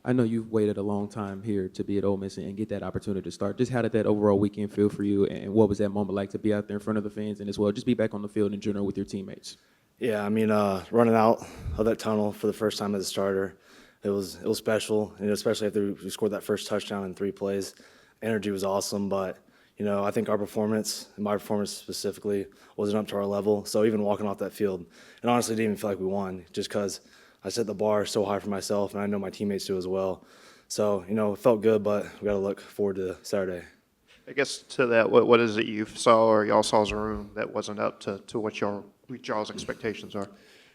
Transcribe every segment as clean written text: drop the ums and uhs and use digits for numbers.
I know you've waited a long time here to be at Ole Miss and get that opportunity to start. Just how did that overall weekend feel for you, and what was that moment like to be out there in front of the fans and as well just be back on the field in general with your teammates? Yeah, I mean, running out of that tunnel for the first time as a starter, it was special, especially after we scored that first touchdown in 3 plays. Energy was awesome, but I think our performance, and my performance specifically, wasn't up to our level. So even walking off that field, and honestly, didn't even feel like we won, just because I set the bar so high for myself, and I know my teammates do as well. So it felt good, but we got to look forward to Saturday. I guess to that, what is it you saw or y'all saw as a room that wasn't up to what y'all's expectations are?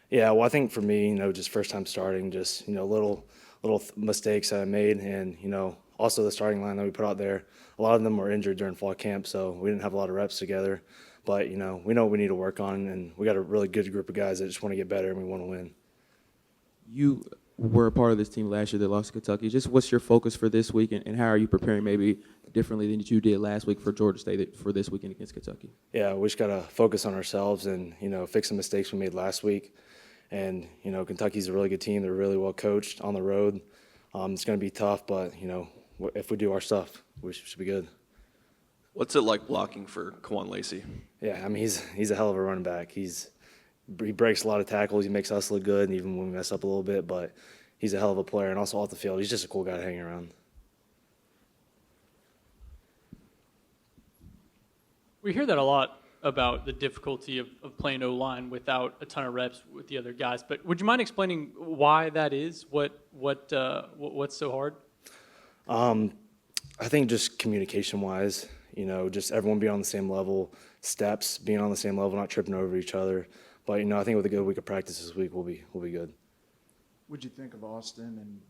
Yeah, well, I think for me, just first time starting, just little mistakes that I made, and also the starting line that we put out there. A lot of them were injured during fall camp, so we didn't have a lot of reps together. But we know what we need to work on, and we got a really good group of guys that just want to get better and we want to win. You were a part of this team last year that lost to Kentucky. Just what's your focus for this week, and how are you preparing maybe differently than you did last week for Georgia State for this weekend against Kentucky? Yeah, we just got to focus on ourselves and fix the mistakes we made last week. And Kentucky's a really good team. They're really well coached on the road. It's going to be tough, but if we do our stuff, we should be good. What's it like blocking for Kwan Lacey? Yeah, I mean he's a hell of a running back. He breaks a lot of tackles. He makes us look good, and even when we mess up a little bit, but he's a hell of a player. And also off the field, he's just a cool guy to hang around. We hear that a lot about the difficulty of playing O-line without a ton of reps with the other guys. But would you mind explaining why that is? What's so hard? I think just communication-wise, just everyone being on the same level, steps being on the same level, not tripping over each other. But I think with a good week of practice this week, we'll be good. What'd you think of Austin, and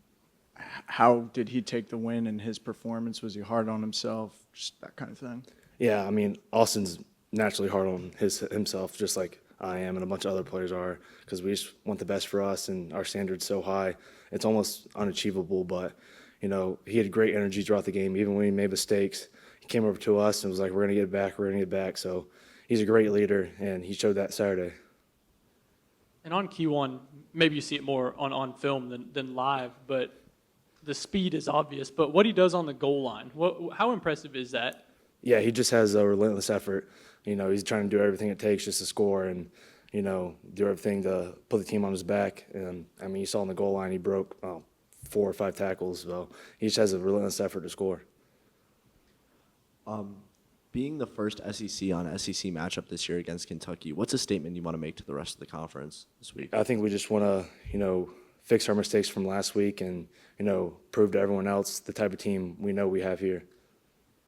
how did he take the win in his performance? Was he hard on himself? Just that kind of thing. Yeah, I mean Austin's naturally hard on himself, just like I am, and a bunch of other players are, because we just want the best for us, and our standard's so high, it's almost unachievable. But he had great energy throughout the game, even when he made mistakes. He came over to us and was like, "We're gonna get it back. We're gonna get it back." So he's a great leader, and he showed that Saturday. And on Q1, maybe you see it more on film than live, but the speed is obvious. But what he does on the goal line, how impressive is that? Yeah, he just has a relentless effort. He's trying to do everything it takes just to score and, do everything to put the team on his back. And, I mean, you saw on the goal line he broke 4 or 5 tackles. So he just has a relentless effort to score. Being the first SEC on SEC matchup this year against Kentucky, what's a statement you want to make to the rest of the conference this week? I think we just want to, fix our mistakes from last week and, prove to everyone else the type of team we know we have here.